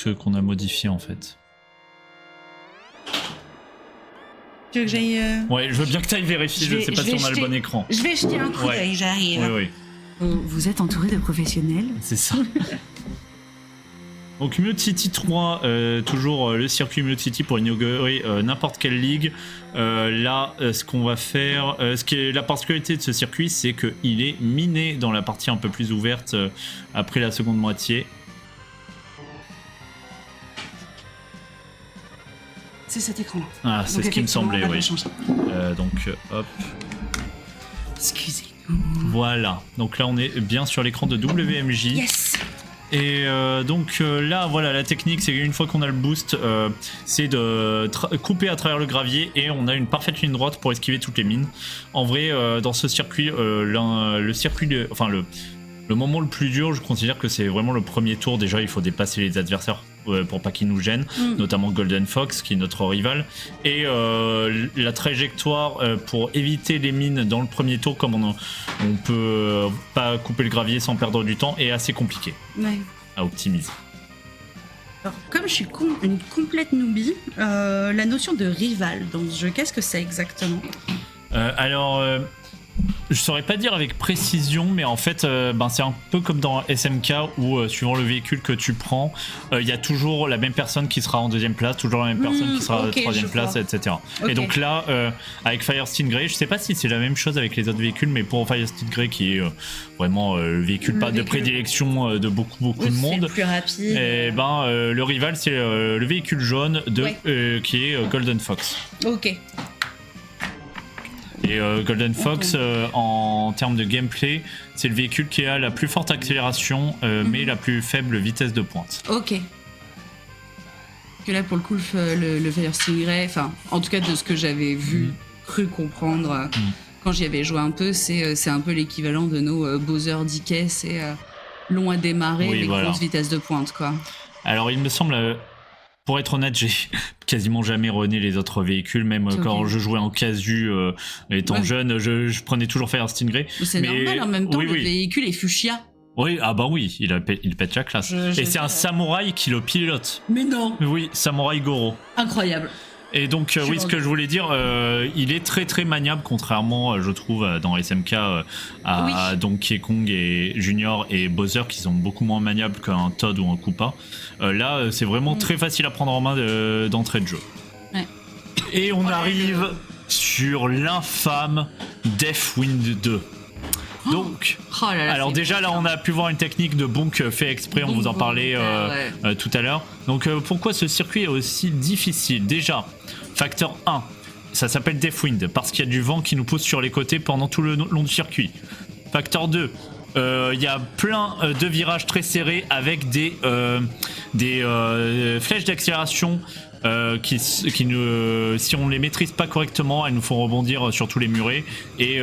ce qu'on a modifié en fait. Tu veux que j'aille Ouais, je veux bien que tu ailles vérifier, je sais pas si on a le bon écran. Je vais jeter un coup d'œil, j'arrive. Oui, oui. Vous êtes entouré de professionnels. C'est ça. Donc Mutiti 3, toujours le circuit Mutiti pour inaugurer n'importe quelle ligue. Là, ce qu'on va faire, ce qui est la particularité de ce circuit, c'est qu'il est miné dans la partie un peu plus ouverte après la seconde moitié. C'est cet écran-là. Ah, c'est ce qui me semblait, oui. Donc, hop. Excusez-nous. Voilà. Donc là, on est bien sur l'écran de WMJ. Yes. Et donc là, voilà, la technique, c'est qu'une fois qu'on a le boost, c'est de couper à travers le gravier et on a une parfaite ligne droite pour esquiver toutes les mines. En vrai, dans ce circuit, le circuit, le moment le plus dur, je considère que c'est vraiment le premier tour. Déjà, il faut dépasser les adversaires pour pas qu'ils nous gênent, notamment Golden Fox, qui est notre rival. Et la trajectoire pour éviter les mines dans le premier tour, comme on peut pas couper le gravier sans perdre du temps, est assez compliqué à optimiser. Alors, comme je suis une complète noobie, la notion de rival dans ce jeu, qu'est-ce que c'est exactement ? Je saurais pas dire avec précision, mais en fait, c'est un peu comme dans SMK où, suivant le véhicule que tu prends, il y a toujours la même personne qui sera en deuxième place, toujours la même personne qui sera en troisième place, etc. Okay. Et donc là, avec Fire Stingray, je sais pas si c'est la même chose avec les autres véhicules, mais pour Fire Stingray, qui est vraiment le véhicule de prédilection de beaucoup de monde, le plus rapide. Et le rival, c'est le véhicule jaune qui est Golden Fox. Ok. Et Golden Fox, en termes de gameplay, c'est le véhicule qui a la plus forte accélération, mais la plus faible vitesse de pointe. Ok. Que là, pour le coup, le Fire Stingray, enfin, en tout cas de ce que j'avais vu, cru comprendre quand j'y avais joué un peu, c'est un peu l'équivalent de nos Bowser DK, c'est long à démarrer, mais grosse vitesse de pointe, quoi. Alors, il me semble... Pour être honnête, j'ai quasiment jamais runné les autres véhicules, même quand je jouais en casu étant jeune, je prenais toujours Fire Stingray. C'est normal, en même temps, le véhicule est fuchsia. Oui, oui, il pète la classe. Et c'est un samouraï qui le pilote. Mais non. Oui, Samouraï Goro. Incroyable. Et donc, ce que je voulais dire, il est très très maniable, contrairement, je trouve, dans SMK, à Donkey Kong et Junior et Bowser, qui sont beaucoup moins maniables qu'un Toad ou un Koopa. Là, c'est vraiment très facile à prendre en main d'entrée de jeu. Ouais. Et on arrive sur l'infâme Deathwind 2. Donc, alors déjà là on a pu voir une technique de bonk fait exprès, on vous en parlait tout à l'heure. Donc pourquoi ce circuit est aussi difficile ? Déjà, facteur 1, ça s'appelle Deathwind parce qu'il y a du vent qui nous pousse sur les côtés pendant tout le long du circuit. Facteur 2, il y a plein de virages très serrés avec des flèches d'accélération qui si on les maîtrise pas correctement, elles nous font rebondir sur tous les murets et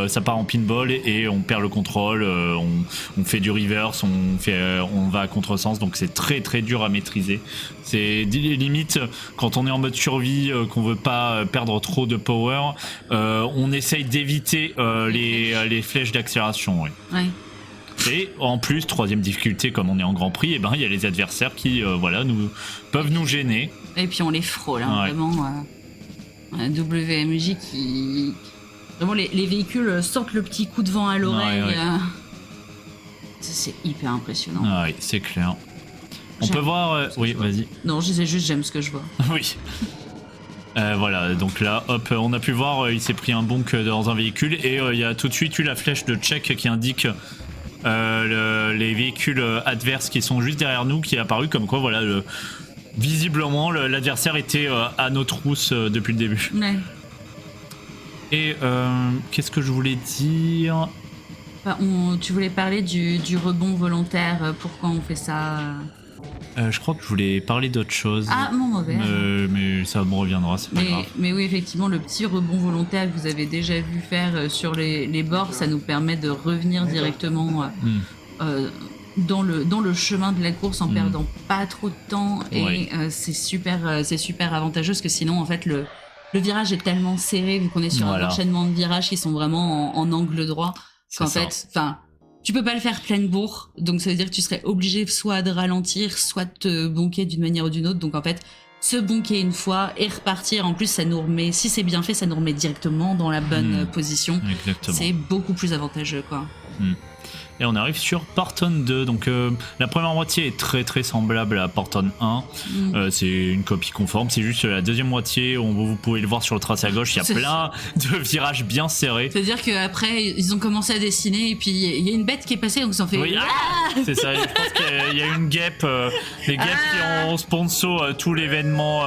ça part en pinball et on perd le contrôle, on fait du reverse, on va à contresens, donc c'est très très dur à maîtriser. C'est limite quand on est en mode survie, qu'on veut pas perdre trop de power, on essaye d'éviter les flèches d'accélération. Ouais. Et en plus, troisième difficulté, comme on est en Grand Prix, il y a les adversaires qui peuvent nous gêner. Et puis on les frôle, vraiment. WMJ qui... Vraiment, les véhicules sortent le petit coup de vent à l'oreille. C'est hyper impressionnant. Ah oui, c'est clair. On peut voir... oui, vas-y. Non, je disais juste, j'aime ce que je vois. Oui. Voilà, donc là, hop, on a pu voir, il s'est pris un bonk dans un véhicule et il y a tout de suite eu la flèche de check qui indique... les véhicules adverses qui sont juste derrière nous, qui est apparu comme quoi visiblement l'adversaire était à nos trousses depuis le début. Ouais. Et qu'est-ce que je voulais dire ? Tu voulais parler du rebond volontaire, pourquoi on fait ça Je crois que je voulais parler d'autre chose. Ah, mon mauvais. Mais ça me reviendra, c'est pas grave. Mais oui, effectivement, le petit rebond volontaire que vous avez déjà vu faire sur les bords, ça nous permet de revenir directement dans le chemin de la course en perdant pas trop de temps. Et c'est super avantageux parce que sinon, en fait, le virage est tellement serré, vu qu'on est sur un enchaînement de virages qui sont vraiment en angle droit, qu'en fait, Tu peux pas le faire pleine bourre, donc ça veut dire que tu serais obligé soit de ralentir, soit de te bonquer d'une manière ou d'une autre. Donc en fait, se bonquer une fois et repartir, en plus ça nous remet, si c'est bien fait, ça nous remet directement dans la bonne position. Exactement. C'est beaucoup plus avantageux, quoi. Et on arrive sur Porton 2. Donc la première moitié est très très semblable à Porton 1. C'est une copie conforme. C'est juste la deuxième moitié, vous pouvez le voir sur le tracé à gauche, il y a plein de virages bien serrés. C'est-à-dire qu'après, ils ont commencé à dessiner et puis il y a une bête qui est passée, donc ça en fait... Oui, c'est ça, je pense qu'il y a une guêpe. Les guêpes qui ont sponsor tout l'événement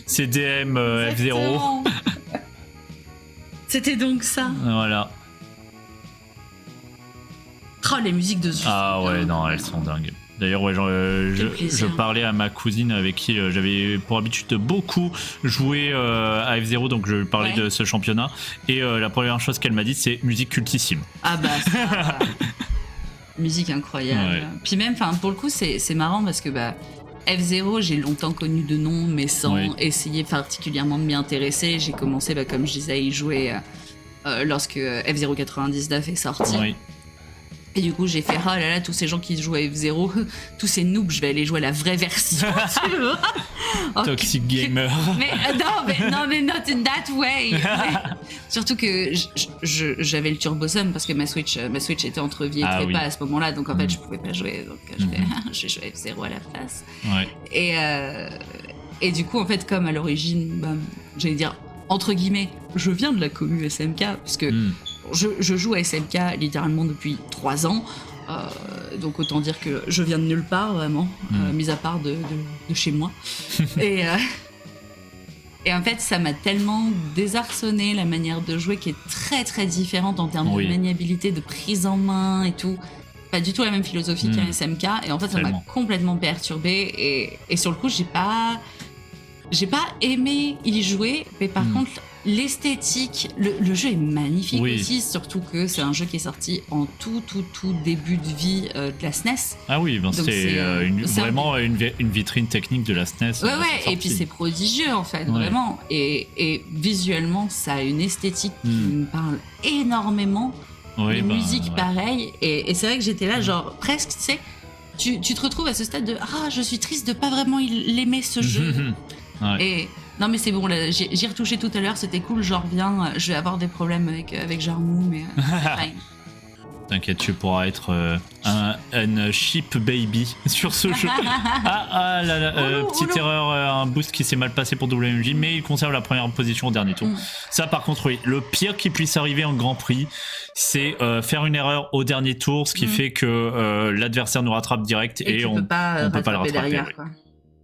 CDM F0. C'était donc ça. Voilà. Oh, les musiques de ce jeu. Ah ouais, non, elles sont dingues. D'ailleurs, ouais, je parlais à ma cousine avec qui j'avais pour habitude de beaucoup jouer à F0, donc je parlais de ce championnat. Et la première chose qu'elle m'a dit, c'est musique cultissime. Ah bah ça... musique incroyable. Ouais. Puis même, pour le coup, c'est marrant parce que F0, j'ai longtemps connu de nom, mais sans essayer particulièrement de m'y intéresser. J'ai commencé, comme je disais, à y jouer lorsque F0 99 est sorti. Oui. Et du coup, j'ai fait, oh là là, tous ces gens qui jouent à F0, tous ces noobs, je vais aller jouer à la vraie version, tu vois. Toxic gamer. Non, mais not in that way. Surtout que j'avais le Turbo Sum parce que ma Switch était entre vie et trépas à ce moment-là, donc en fait, je pouvais pas jouer. Donc je vais jouer à F0 à la place. Ouais. Et du coup, en fait, comme à l'origine, j'allais dire, entre guillemets, je viens de la commu SMK, parce que je joue à SMK littéralement depuis 3 ans, donc autant dire que je viens de nulle part vraiment, mis à part de chez moi. Et en fait, ça m'a tellement désarçonné la manière de jouer qui est très très différente en termes de maniabilité, de prise en main et tout. Pas du tout la même philosophie qu'un SMK, et en fait ça m'a complètement perturbée, et sur le coup j'ai pas aimé y jouer, mais par contre l'esthétique, le jeu est magnifique aussi, surtout que c'est un jeu qui est sorti en tout début de vie de la SNES. Ah oui, c'est vraiment une vitrine technique de la SNES. Ouais, et puis c'est prodigieux en fait, vraiment. Et visuellement, ça a une esthétique qui me parle énormément. Les musiques pareil. Et c'est vrai que j'étais là, genre presque, tu sais, tu te retrouves à ce stade de je suis triste de pas vraiment l'aimer ce jeu. Et non mais c'est bon, là, j'y retouché tout à l'heure, c'était cool, j'en reviens, je vais avoir des problèmes avec Jarmou, mais t'inquiète, tu pourras être un cheap baby sur ce jeu. Petite erreur, un boost qui s'est mal passé pour WMJ, mais il conserve la première position au dernier tour. Ça par contre, le pire qui puisse arriver en Grand Prix, c'est faire une erreur au dernier tour, ce qui fait que l'adversaire nous rattrape direct et on peut pas le rattraper derrière, quoi.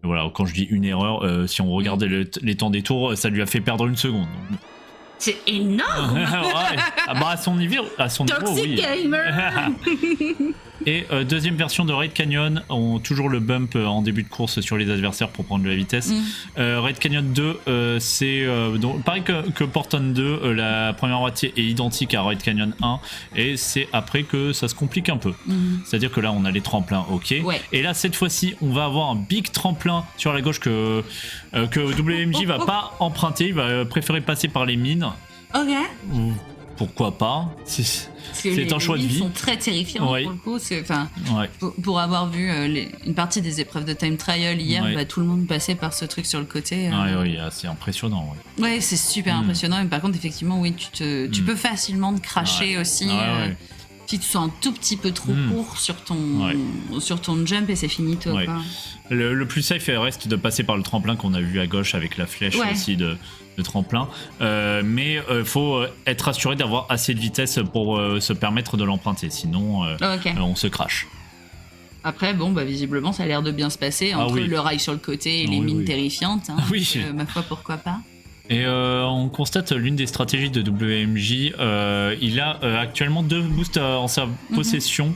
Voilà, quand je dis une erreur, si on regarde les temps des tours, ça lui a fait perdre 1 seconde. C'est énorme. À son niveau, oui. Gamer. Et deuxième version de Raid Canyon, ont toujours le bump en début de course sur les adversaires pour prendre de la vitesse. Raid Canyon 2, c'est pareil que Porton 2, la première moitié est identique à Raid Canyon 1, et c'est après que ça se complique un peu. C'est-à-dire que là, on a les tremplins, et là, cette fois-ci, on va avoir un big tremplin sur la gauche que WMJ va pas emprunter, il va préférer passer par les mines. Pourquoi pas? C'est un choix de vie. Ils sont très terrifiants pour le coup. Pour avoir vu une partie des épreuves de time trial hier, tout le monde passait par ce truc sur le côté. Oui, c'est impressionnant. Ouais, c'est super impressionnant. Mais par contre, effectivement, tu peux facilement te cracher aussi. Si tu sois un tout petit peu trop court sur ton jump et c'est fini toi. Le plus safe reste de passer par le tremplin qu'on a vu à gauche avec la flèche aussi de tremplin, mais faut être assuré d'avoir assez de vitesse pour se permettre de l'emprunter, sinon on se crache. Après visiblement ça a l'air de bien se passer entre le rail sur le côté et les mines terrifiantes, ma foi, pourquoi pas. Et on constate l'une des stratégies de WMJ. Il a actuellement 2 boosts en sa possession.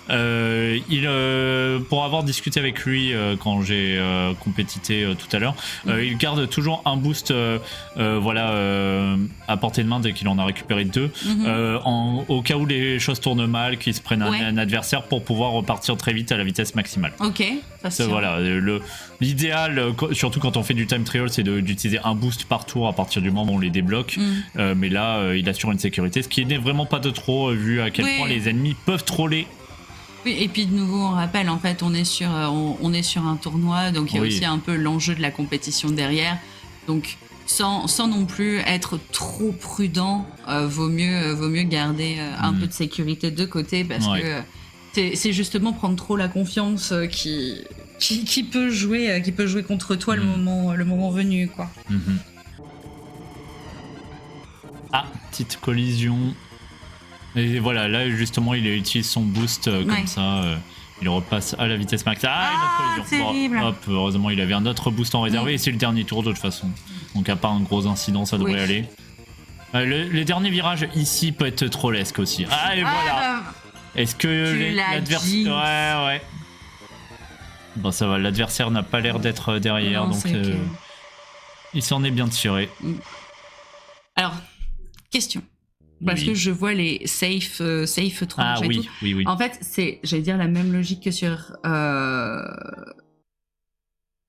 Pour avoir discuté avec lui quand j'ai compétité tout à l'heure, il garde toujours un boost à portée de main dès qu'il en a récupéré 2, au cas où les choses tournent mal, qu'il se prenne un adversaire pour pouvoir repartir très vite à la vitesse maximale. L'idéal, surtout quand on fait du time trial, c'est d'utiliser un boost partout tours à partir du moment où on les débloque. Mais là, il assure une sécurité, ce qui n'est vraiment pas de trop, vu à quel point les ennemis peuvent troller. Oui, et puis de nouveau, on rappelle, en fait, on est sur un tournoi, donc il y a aussi un peu l'enjeu de la compétition derrière. Donc, sans non plus être trop prudent, vaut mieux garder un peu de sécurité de côté, parce que c'est justement prendre trop la confiance qui peut jouer contre toi le moment venu, quoi. Ah, petite collision. Et voilà, là justement il utilise son boost comme ça, il repasse à la vitesse max. Ah, une autre collision. Terrible. Bon, hop, heureusement il avait un autre boost en réservé et c'est le dernier tour de toute façon. Donc à part un gros incident, ça devrait aller. Le dernier virage ici peut être trollesque aussi. Ah, et voilà. Est-ce que l'adversaire... Ouais. Bon, ça va, l'adversaire n'a pas l'air d'être derrière, donc il s'en est bien tiré. Alors, question. Parce que je vois les safe tranches et tout. Oui. En fait, c'est, j'allais dire, la même logique que sur...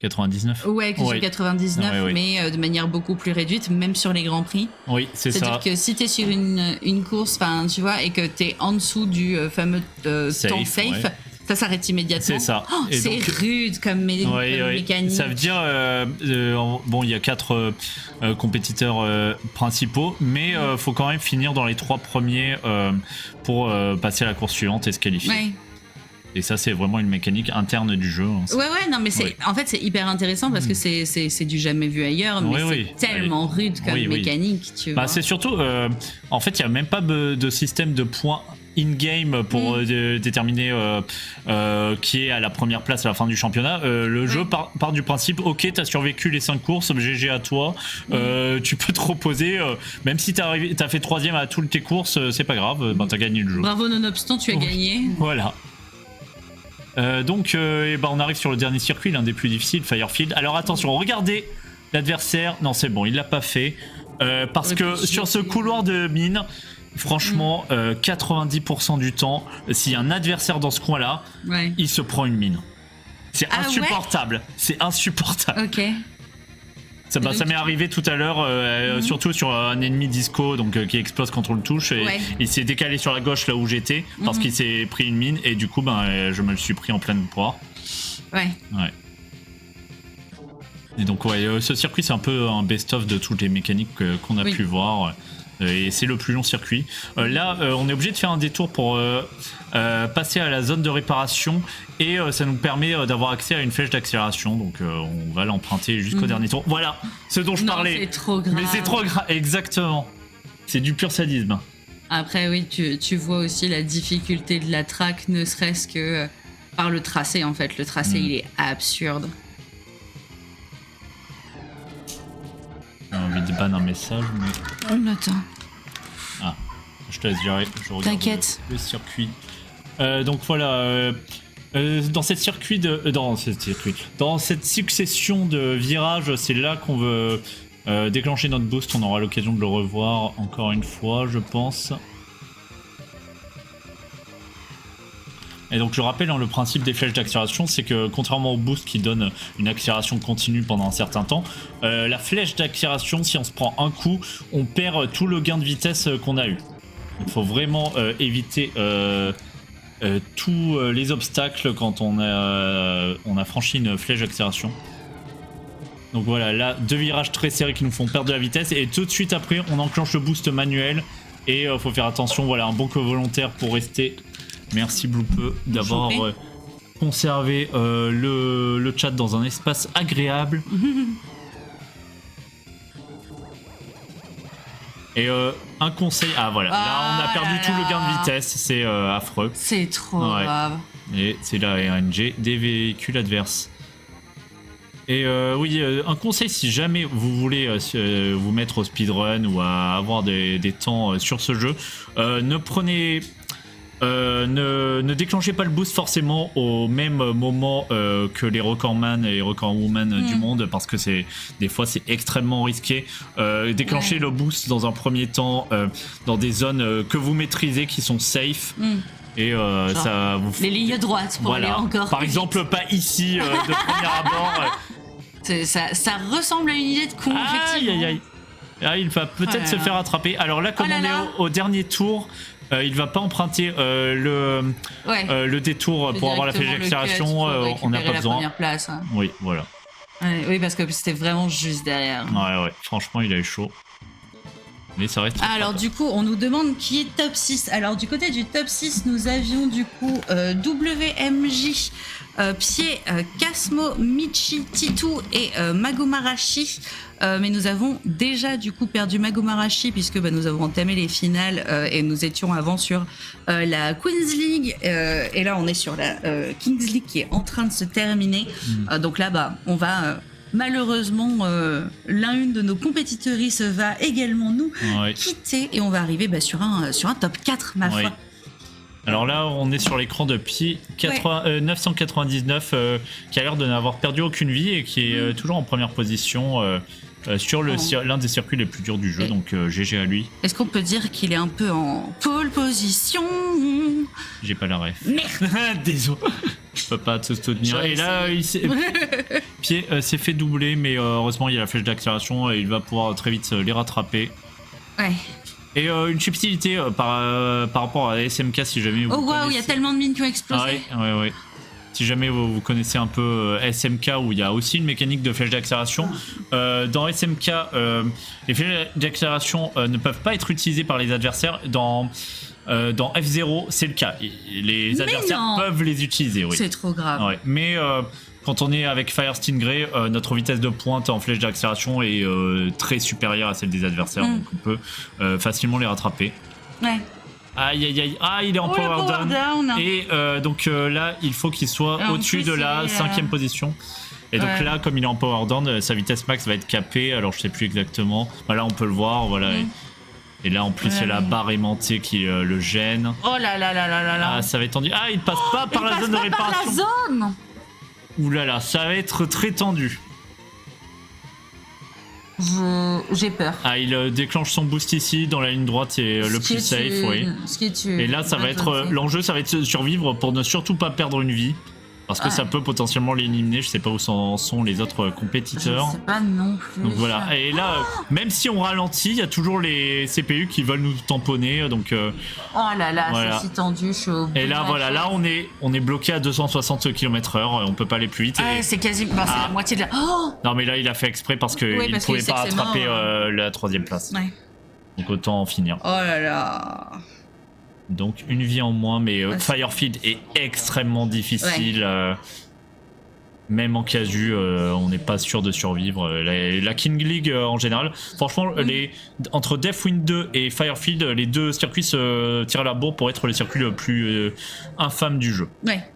99 Ouais, que sur 99, mais de manière beaucoup plus réduite, même sur les Grands Prix. Oui, c'est ça. C'est-à-dire que si t'es sur une course, tu vois, et que t'es en dessous du fameux temps safe, ça s'arrête immédiatement. C'est ça. Oh, c'est donc rude comme mécanique. Ça veut dire, bon, il y a 4 compétiteurs principaux, mais faut quand même finir dans les 3 premiers pour passer à la course suivante et se qualifier. Ouais. Et ça, c'est vraiment une mécanique interne du jeu. Ouais, non, mais en fait, c'est hyper intéressant parce que c'est du jamais vu ailleurs, mais c'est tellement rude comme mécanique, tu vois. C'est surtout, en fait, il n'y a même pas de système de points in-game pour déterminer qui est à la première place à la fin du championnat. Le jeu part du principe, ok, t'as survécu les 5 courses, GG à toi, tu peux te reposer, même si t'as fait 3ème à toutes tes courses, c'est pas grave, t'as gagné le jeu. Bravo, nonobstant, tu as gagné. Voilà. Donc on arrive sur le dernier circuit, l'un des plus difficiles, Firefield. Alors attention, regardez l'adversaire. Non, c'est bon, il l'a pas fait. Parce que sur ce couloir de mine, franchement, 90% du temps, s'il y a un adversaire dans ce coin-là, il se prend une mine. C'est insupportable. C'est insupportable. Ok. Ça m'est arrivé tout à l'heure, surtout sur un ennemi disco donc, qui explose quand on le touche. Et il s'est décalé sur la gauche là où j'étais parce qu'il s'est pris une mine et du coup je me le suis pris en pleine poire. Ouais. Et donc ce circuit c'est un peu un best-of de toutes les mécaniques qu'on a pu voir. Et c'est le plus long circuit. Là, on est obligé de faire un détour pour passer à la zone de réparation et ça nous permet d'avoir accès à une flèche d'accélération. Donc on va l'emprunter jusqu'au dernier tour. Voilà, ce dont je parlais. C'est trop grave. Mais c'est trop grave, exactement. C'est du pur sadisme. Après, oui, tu vois aussi la difficulté de la track, ne serait-ce que par le tracé en fait. Le tracé, il est absurde. J'ai envie de ban un message, mais... On attend. Ah, je te laisse gérer. Je regarde. T'inquiète. Le circuit. Donc voilà, dans cette succession de virages, c'est là qu'on veut déclencher notre boost. On aura l'occasion de le revoir encore une fois, je pense. Et donc je rappelle, le principe des flèches d'accélération, c'est que contrairement au boost qui donne une accélération continue pendant un certain temps, la flèche d'accélération, si on se prend un coup, on perd tout le gain de vitesse qu'on a eu. Il faut vraiment éviter tous les obstacles quand on a franchi une flèche d'accélération. Donc voilà, là, 2 virages très serrés qui nous font perdre de la vitesse et tout de suite après, on enclenche le boost manuel et faut faire attention, voilà, un bon que volontaire pour rester. Merci Bloopeux d'avoir conservé le chat dans un espace agréable. Et un conseil... Ah voilà, là on a perdu tout le gain de vitesse, c'est affreux. C'est trop grave. Et c'est la RNG des véhicules adverses. Et oui, un conseil si jamais vous voulez vous mettre au speedrun ou à avoir des temps sur ce jeu, ne déclenchez pas le boost forcément au même moment que les recordman et recordwoman du monde parce que des fois c'est extrêmement risqué. Déclenchez le boost dans un premier temps dans des zones que vous maîtrisez qui sont safe. Et ça vous les lignes droites pour aller encore. Par exemple, pas ici de premier abord. Ça ressemble à une idée de con, effectivement. Ah, il va peut-être se faire attraper. Alors là, comme on est au dernier tour, il va pas emprunter le détour pour avoir la flèche d'accélération. On n'a pas besoin. Première place, hein. Oui, voilà. Ouais, oui, parce que c'était vraiment juste derrière. Ouais. Franchement, il a eu chaud. Mais ça reste. Alors du coup, on nous demande qui est top 6. Alors du côté du top 6, nous avions du coup WMJ, Pied, Casmo, Michi, Titou et Magomarashi. Mais nous avons déjà du coup perdu Magomarashi puisque nous avons entamé les finales et nous étions avant sur la Queen's League et là on est sur la Kings League qui est en train de se terminer. Donc là on va malheureusement l'une de nos compétitrices va également nous quitter et on va arriver sur un top 4 ma foi. Alors là, on est sur l'écran de Pi 999 qui a l'air de n'avoir perdu aucune vie et qui est toujours en première position sur l'un des circuits les plus durs du jeu, donc GG à lui. Est-ce qu'on peut dire qu'il est un peu en pole position? J'ai pas la ref. Merde. Désolé. Je peux pas te soutenir. Et là, Pied s'est fait doubler, mais heureusement, il y a la flèche d'accélération et il va pouvoir très vite les rattraper. Ouais. Et une subtilité par rapport à SMK, si jamais vous connaissez... waouh, il y a tellement de mines qui ont explosé. Ouais. Si jamais vous connaissez un peu SMK, où il y a aussi une mécanique de flèche d'accélération, dans SMK, les flèches d'accélération ne peuvent pas être utilisées par les adversaires. Dans F0, c'est le cas. Les adversaires peuvent les utiliser. Oui. C'est trop grave. Ouais. Mais quand on est avec Fire Stingray, notre vitesse de pointe en flèche d'accélération est très supérieure à celle des adversaires, donc on peut facilement les rattraper. Ouais. Aïe, il est en power down. Et donc là, il faut qu'il soit au-dessus de la 5e position. Et donc là, comme il est en power down, sa vitesse max va être capée. Alors je sais plus exactement. Là, on peut le voir. Voilà. Et là, en plus, il y a la barre aimantée qui le gêne. Oh là. Ça va être tendu. Il passe pas par la zone de réparation. Par la zone. Ouh là là, ça va être très tendu. J'ai peur. Il déclenche son boost ici dans la ligne droite, c'est le plus safe, oui. Et là, ça va être l'enjeu, ça va être de survivre pour ne surtout pas perdre une vie. Parce que ça peut potentiellement l'éliminer, je sais pas où sont les autres compétiteurs. Je sais pas non plus. Donc voilà, et là, même si on ralentit, il y a toujours les CPU qui veulent nous tamponner, donc... oh là là, voilà. C'est si tendu, je suis au bout. Et là, voilà, là on est bloqué à 260 km/h, on peut pas aller plus vite. C'est quasiment, c'est la moitié de la... Non mais là, il a fait exprès parce qu'il ne pouvait pas rattraper la 3e place. Ouais. Donc autant en finir. Oh là là. Donc une vie en moins, mais Firefield est extrêmement difficile. Même en casu, on n'est pas sûr de survivre. La King League en général, franchement, entre Deathwind 2 et Firefield, les deux circuits se tirent à la bourre pour être les circuits le plus infâmes du jeu. Ouais.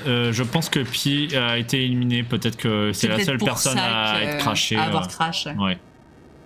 Je pense que Pi a été éliminé. Peut-être que c'est la seule personne à être crashée. À avoir crash. Ouais.